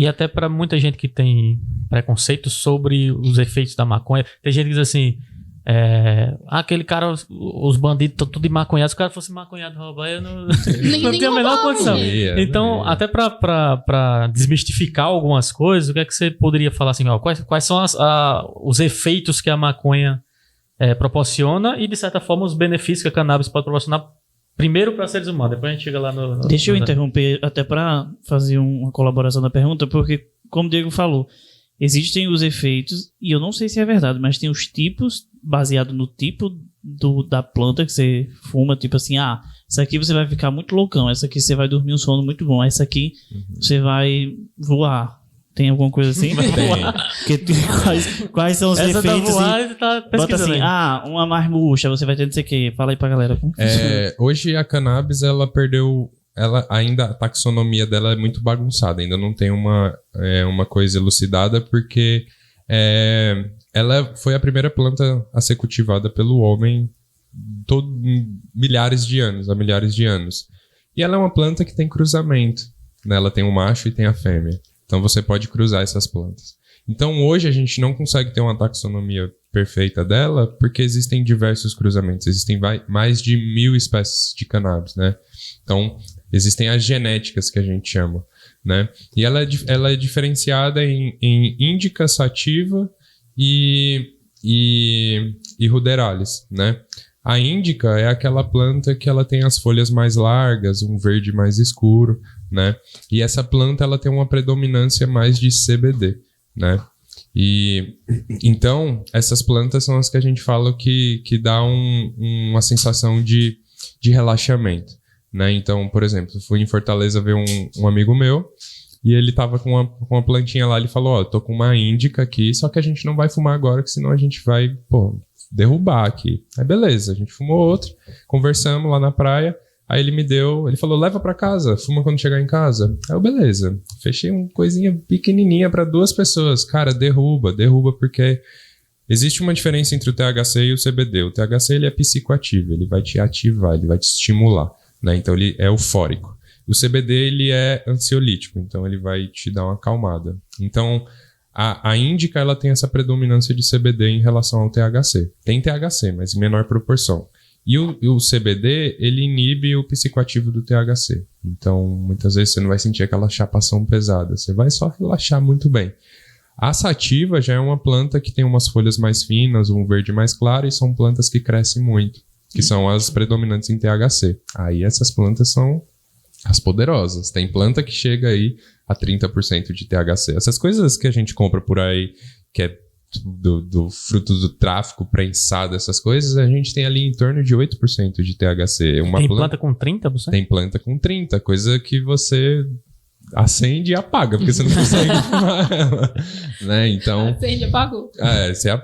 E até para muita gente que tem preconceito sobre os efeitos da maconha, tem gente que diz assim, aquele cara, os bandidos estão tudo maconhados, se o cara fosse maconhado roubar, eu não tenho a menor condição. Então, até para desmistificar algumas coisas, o que é que você poderia falar assim, quais são os efeitos que a maconha proporciona e, de certa forma, os benefícios que a cannabis pode proporcionar primeiro para seres humanos, depois a gente chega lá no... Deixa eu interromper até para fazer uma colaboração na pergunta, porque, como o Diego falou, existem os efeitos, e eu não sei se é verdade, mas tem os tipos, baseado no tipo da planta que você fuma, tipo assim, essa aqui você vai ficar muito loucão, essa aqui você vai dormir um sono muito bom, essa aqui você vai voar. Tem alguma coisa assim? Quais são os efeitos? Bota assim, uma mais murcha, você vai ter não sei o quê. Fala aí pra galera. Hoje a cannabis, ela perdeu... ainda a taxonomia dela é muito bagunçada, ainda não tem uma coisa elucidada, porque ela foi a primeira planta a ser cultivada pelo homem há milhares de anos. E ela é uma planta que tem cruzamento, né? Ela tem o macho e tem a fêmea. Então você pode cruzar essas plantas. Então hoje a gente não consegue ter uma taxonomia perfeita dela, porque existem diversos cruzamentos, existem mais de 1.000 espécies de cannabis, né? Então existem as genéticas que a gente chama, né? E ela é diferenciada em índica, sativa e ruderalis, né? A índica é aquela planta que ela tem as folhas mais largas, um verde mais escuro, né? E essa planta ela tem uma predominância mais de CBD, né? E então essas plantas são as que a gente fala que dá uma sensação de relaxamento, né? Então, por exemplo, eu fui em Fortaleza ver um amigo meu e ele tava com uma plantinha lá, ele falou, eu tô com uma índica aqui, só que a gente não vai fumar agora, que senão a gente vai, derrubar aqui. Aí beleza, a gente fumou outro, conversamos lá na praia, aí ele falou, leva pra casa, fuma quando chegar em casa. Aí eu, beleza, fechei uma coisinha pequenininha pra 2 pessoas. Cara, derruba, porque existe uma diferença entre o THC e o CBD. O THC, ele é psicoativo, ele vai te ativar, ele vai te estimular, né? Então ele é eufórico. O CBD, ele é ansiolítico, então ele vai te dar uma acalmada. Então, a índica, ela tem essa predominância de CBD em relação ao THC. Tem THC, mas em menor proporção. E o CBD, ele inibe o psicoativo do THC. Então, muitas vezes você não vai sentir aquela chapação pesada. Você vai só relaxar muito bem. A sativa já é uma planta que tem umas folhas mais finas, um verde mais claro, e são plantas que crescem muito, que são as predominantes em THC. Aí essas plantas são as poderosas. Tem planta que chega aí a 30% de THC. Essas coisas que a gente compra por aí, que é do fruto do tráfico, prensado, essas coisas, a gente tem ali em torno de 8% de THC. Tem planta com 30%? Tem planta com 30%, coisa que você acende e apaga, porque você não consegue fumar ela, né? Então, acende e apagou.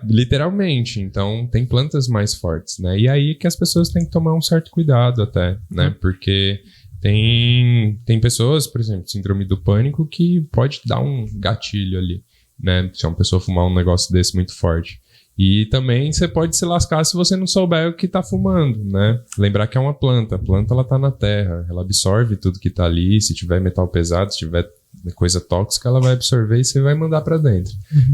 Literalmente. Então, tem plantas mais fortes, né? E aí que as pessoas têm que tomar um certo cuidado até, né? Porque tem pessoas, por exemplo, síndrome do pânico, que pode dar um gatilho ali, né? Se uma pessoa fumar um negócio desse muito forte. E também você pode se lascar se você não souber o que tá fumando, né? Lembrar que é uma planta. A planta, ela tá na terra. Ela absorve tudo que tá ali. Se tiver metal pesado, se tiver coisa tóxica, ela vai absorver e você vai mandar para dentro,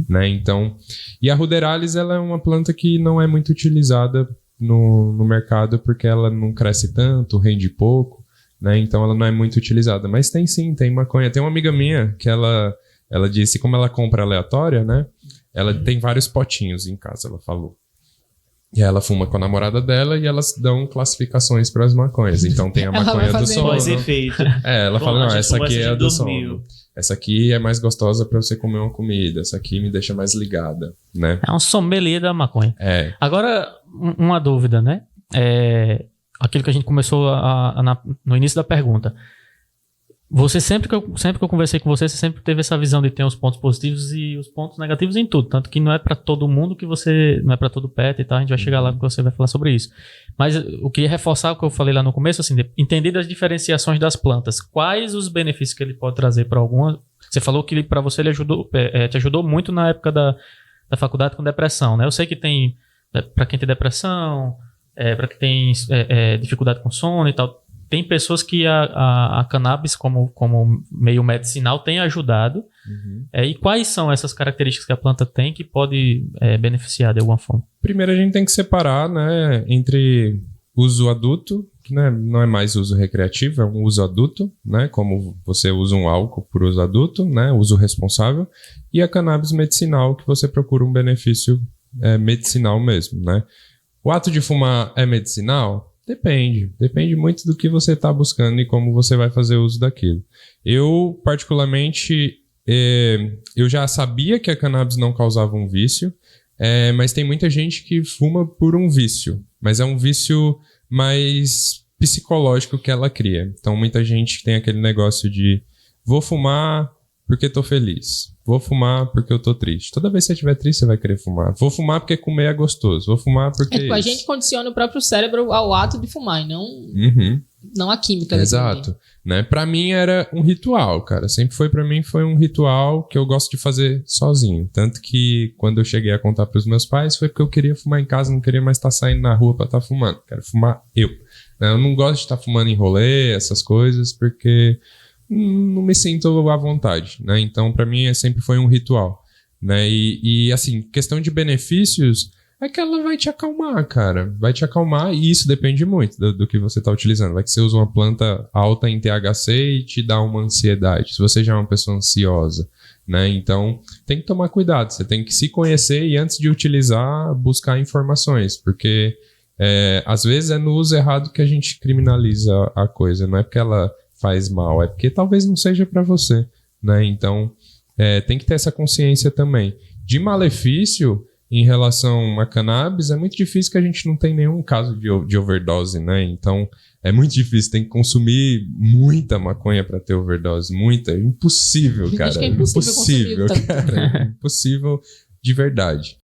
né? Então, e a ruderalis, ela é uma planta que não é muito utilizada no mercado, porque ela não cresce tanto, rende pouco, né? Então ela não é muito utilizada. Mas tem sim, tem maconha. Tem uma amiga minha que ela disse, como ela compra aleatória, né? Ela tem vários potinhos em casa, ela falou. E ela fuma com a namorada dela e elas dão classificações para as maconhas. Então tem a maconha do sono. Ela fala, não, essa aqui é a do sono. Essa aqui é mais gostosa para você comer uma comida. Essa aqui me deixa mais ligada, né? É um sommelier da maconha. Agora, uma dúvida, né? Aquilo que a gente começou no início da pergunta. Você sempre que eu conversei com você sempre teve essa visão de ter os pontos positivos e os pontos negativos em tudo. Tanto que não é para todo mundo que você... Não é para todo pet e tal. A gente vai chegar lá porque você vai falar sobre isso. Mas eu queria reforçar o que eu falei lá no começo, assim, entender das diferenciações das plantas. Quais os benefícios que ele pode trazer para alguma... Você falou que para você ele te ajudou muito na época da faculdade com depressão, né? Eu sei que tem... Para quem tem depressão, para quem tem dificuldade com sono e tal... tem pessoas que a cannabis como meio medicinal tem ajudado. E quais são essas características que a planta tem que pode beneficiar de alguma forma? Primeiro a gente tem que separar, né, entre uso adulto, que não é mais uso recreativo, é um uso adulto, né, como você usa um álcool por uso adulto, né, uso responsável, e a cannabis medicinal, que você procura um benefício medicinal mesmo, né. O ato de fumar é medicinal? Depende muito do que você está buscando e como você vai fazer uso daquilo. Eu, particularmente, eu já sabia que a cannabis não causava um vício, mas tem muita gente que fuma por um vício, mas é um vício mais psicológico que ela cria. Então, muita gente tem aquele negócio de vou fumar porque tô feliz, vou fumar porque eu tô triste. Toda vez que você estiver triste, você vai querer fumar. Vou fumar porque comer é gostoso, vou fumar porque... a gente condiciona o próprio cérebro ao ato de fumar, e não a química. Exato. Né? Pra mim era um ritual, cara. Sempre foi pra mim, foi um ritual que eu gosto de fazer sozinho. Tanto que quando eu cheguei a contar pros meus pais, foi porque eu queria fumar em casa, não queria mais estar saindo na rua pra estar fumando. Quero fumar eu. Eu não gosto de estar fumando em rolê, essas coisas, porque não me sinto à vontade, né? Então, pra mim, sempre foi um ritual, né? E assim, questão de benefícios... é que ela vai te acalmar, cara. Vai te acalmar e isso depende muito do que você está utilizando. Vai que você usa uma planta alta em THC e te dá uma ansiedade. Se você já é uma pessoa ansiosa, né? Então, tem que tomar cuidado. Você tem que se conhecer e antes de utilizar, buscar informações. Porque, às vezes, é no uso errado que a gente criminaliza a coisa. Não é porque ela faz mal, é porque talvez não seja para você, né? Então, tem que ter essa consciência também. De malefício... em relação a cannabis, é muito difícil que a gente não tenha nenhum caso de overdose, né? Então, é muito difícil. Tem que consumir muita maconha para ter overdose. Muita. Impossível, cara. Acho que é impossível, cara. Impossível de verdade.